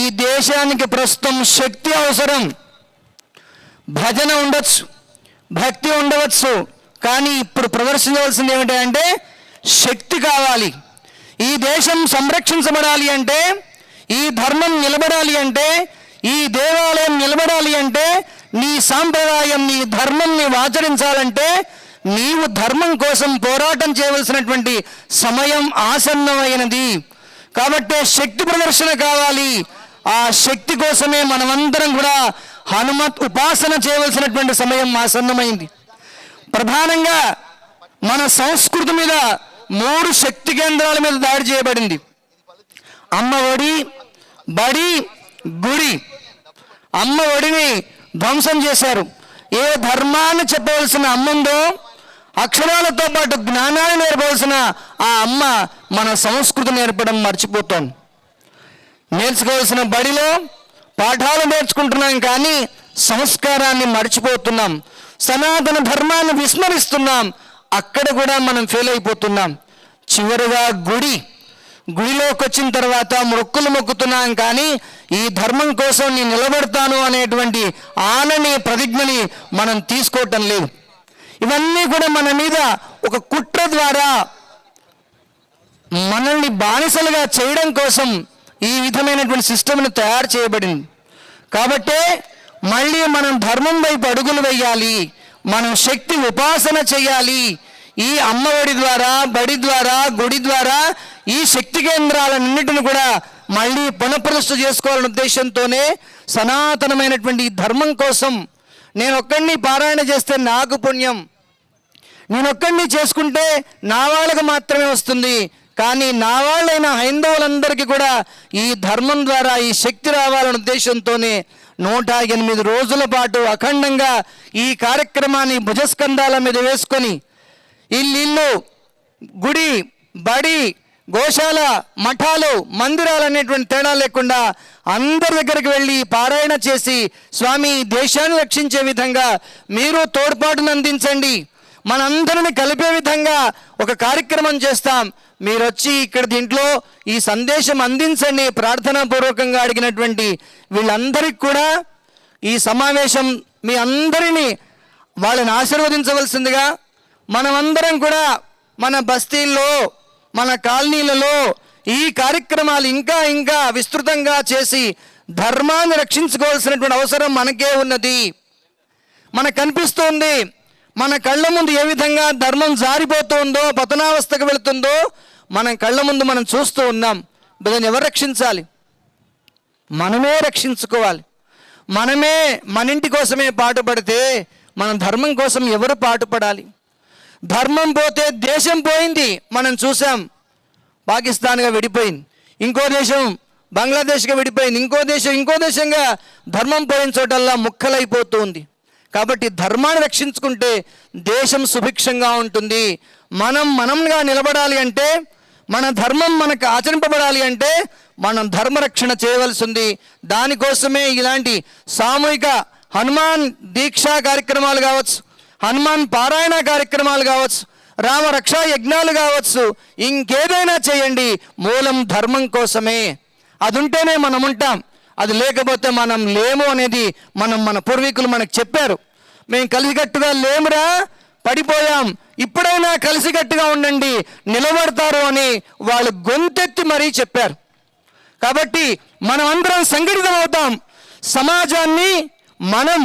ఈ దేశానికి ప్రస్తుతం శక్తి అవసరం. భజన ఉండొచ్చు, భక్తి ఉండవచ్చు, కానీ ఇప్పుడు ప్రదర్శించవలసింది ఏమిటంటే శక్తి కావాలి. ఈ దేశం సంరక్షించబడాలి అంటే, ఈ ధర్మం నిలబడాలి అంటే, ఈ దేవాలయం నిలబడాలి అంటే, నీ సాంప్రదాయం నీ ధర్మం నీవు ఆచరించాలంటే నీవు ధర్మం కోసం పోరాటం చేయవలసినటువంటి సమయం ఆసన్నమైనది. కాబట్టి శక్తి ప్రదర్శన కావాలి. ఆ శక్తి కోసమే మనమందరం కూడా హనుమత్ ఉపాసన చేయవలసినటువంటి సమయం ఆసన్నమైంది. ప్రధానంగా మన సంస్కృతి మీద 3 శక్తి కేంద్రాల మీద దాడి చేయబడింది. అమ్మ ఒడి, బడి, గుడి. అమ్మ ఒడిని ధ్వంసం చేశారు. ఏ ధర్మాన్ని చెప్పవలసిన అమ్ముందో, అక్షరాలతో పాటు జ్ఞానాన్ని నేర్పవలసిన ఆ అమ్మ మన సంస్కృతి నేర్పడం మర్చిపోతాం. నేర్చుకోవాల్సిన బడిలో పాఠాలు నేర్చుకుంటున్నాం, కానీ సంస్కారాన్ని మర్చిపోతున్నాం. సనాతన ధర్మాన్ని విస్మరిస్తున్నాం. అక్కడ కూడా మనం ఫెయిల్ అయిపోతున్నాం. చివరిగా గుడిలోకి వచ్చిన తర్వాత మొక్కులు మొక్కుతున్నాం, కానీ ఈ ధర్మం కోసం నేను నిలబడతాను అనేటువంటి ఆనని ప్రతిజ్ఞని మనం తీసుకోవటం లేదు. ఇవన్నీ కూడా మన మీద ఒక కుట్ర ద్వారా మనల్ని బానిసలుగా చేయడం కోసం ఈ విధమైనటువంటి సిస్టమ్ని తయారు చేయబడింది. కాబట్టే మళ్ళీ మనం ధర్మం వైపు అడుగులు వేయాలి. మనం శక్తి ఉపాసన చేయాలి. ఈ అమ్మఒడి ద్వారా, బడి ద్వారా, గుడి ద్వారా ఈ శక్తి కేంద్రాలన్నింటిని కూడా మళ్ళీ పునఃప్రతిష్ఠ చేసుకోవాలనే ఉద్దేశంతోనే సనాతనమైనటువంటి ఈ ధర్మం కోసం నేనొక్కడిని పారాయణ చేస్తే నాకు పుణ్యం, నేనొక్కడిని చేసుకుంటే నా వాళ్ళకు మాత్రమే వస్తుంది, కానీ నా వాళ్ళైన హైందవులందరికీ కూడా ఈ ధర్మం ద్వారా ఈ శక్తి రావాలనే ఉద్దేశంతోనే 108 రోజుల పాటు అఖండంగా ఈ కార్యక్రమాన్ని భుజస్కంధాల మీద వేసుకొని ఇల్లు, గుడి, బడి, గోశాల, మఠాలు, మందిరాలు అనేటువంటి తేడా లేకుండా అందరి దగ్గరికి వెళ్ళి పారాయణ చేసి, స్వామి దేశాన్ని రక్షించే విధంగా మీరు తోడ్పాటును అందించండి, మనందరిని కలిపే విధంగా ఒక కార్యక్రమం చేస్తాం, మీరు వచ్చి ఇక్కడ దీంట్లో ఈ సందేశం అందించండి ప్రార్థనాపూర్వకంగా అడిగినటువంటి వీళ్ళందరికీ కూడా ఈ సమావేశం మీ అందరినీ వాళ్ళని ఆశీర్వదించవలసిందిగా, మనమందరం కూడా మన బస్తీల్లో, మన కాలనీలలో ఈ కార్యక్రమాలు ఇంకా ఇంకా విస్తృతంగా చేసి ధర్మాన్ని రక్షించుకోవాల్సినటువంటి అవసరం మనకే ఉన్నది. మనకు కనిపిస్తుంది, మన కళ్ళ ముందు ఏ విధంగా ధర్మం జారిపోతుందో, పతనావస్థకు వెళుతుందో మన కళ్ళ ముందు మనం చూస్తూ ఉన్నాం. దాన్ని ఎవరు రక్షించాలి? మనమే రక్షించుకోవాలి. మనమే మన ఇంటి కోసమే పాటుపడితే మన ధర్మం కోసం ఎవరు పాటుపడాలి? ధర్మం పోతే దేశం పోయింది. మనం చూసాం, పాకిస్తాన్గా విడిపోయింది, ఇంకో దేశం బంగ్లాదేశ్గా విడిపోయింది, ఇంకో దేశంగా ధర్మం పోయిన చోటల్లా ముక్కలైపోతుంది. కాబట్టి ధర్మాన్ని రక్షించుకుంటే దేశం సుభిక్షంగా ఉంటుంది. మనంగా నిలబడాలి అంటే, మన ధర్మం మనకు ఆచరింపబడాలి అంటే మనం ధర్మరక్షణ చేయవలసి ఉంది. దానికోసమే ఇలాంటి సామూహిక హనుమాన్ దీక్షా కార్యక్రమాలు కావచ్చు, హనుమాన్ పారాయణ కార్యక్రమాలు కావచ్చు, రామ రక్షా యజ్ఞాలు కావచ్చు, ఇంకేదైనా చేయండి, మూలం ధర్మం కోసమే. అది ఉంటేనే మనం ఉంటాం, అది లేకపోతే మనం లేము అనేది మన పూర్వీకులు మనకు చెప్పారు. మేము కలిసికట్టుగా లేమురా, పడిపోయాం, ఇప్పుడైనా కలిసికట్టుగా ఉండండి, నిలబడతారు అని వాళ్ళు గొంతెత్తి మరీ చెప్పారు. కాబట్టి మనం అందరం సంఘటితం అవుతాం. సమాజాన్ని మనం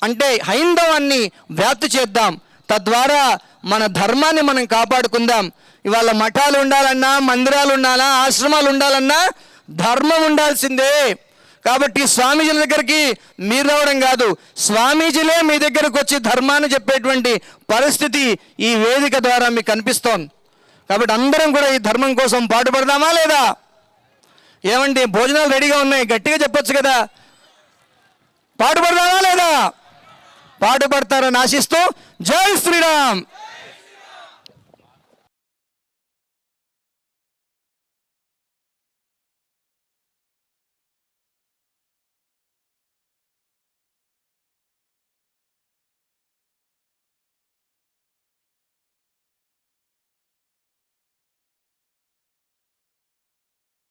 అంటే హైందవాన్ని వ్యాప్తి చేద్దాం. తద్వారా మన ధర్మాన్ని మనం కాపాడుకుందాం. ఇవాళ మఠాలు ఉండాలన్నా, మందిరాలు ఉండాలా, ఆశ్రమాలు ఉండాలన్నా ధర్మం ఉండాల్సిందే. కాబట్టి స్వామీజీల దగ్గరికి మీరు రావడం కాదు, స్వామీజీలే మీ దగ్గరకు వచ్చి ధర్మాన్ని చెప్పేటువంటి పరిస్థితి ఈ వేదిక ద్వారా మీకు కనిపిస్తోంది. కాబట్టి అందరం కూడా ఈ ధర్మం కోసం పాటుపడదామా లేదా? ఏమండి, భోజనాలు రెడీగా ఉన్నాయి, గట్టిగా చెప్పొచ్చు కదా. పాటుపడదామా లేదా? పాటుపడతారని ఆశిస్తూ జై శ్రీరామ్.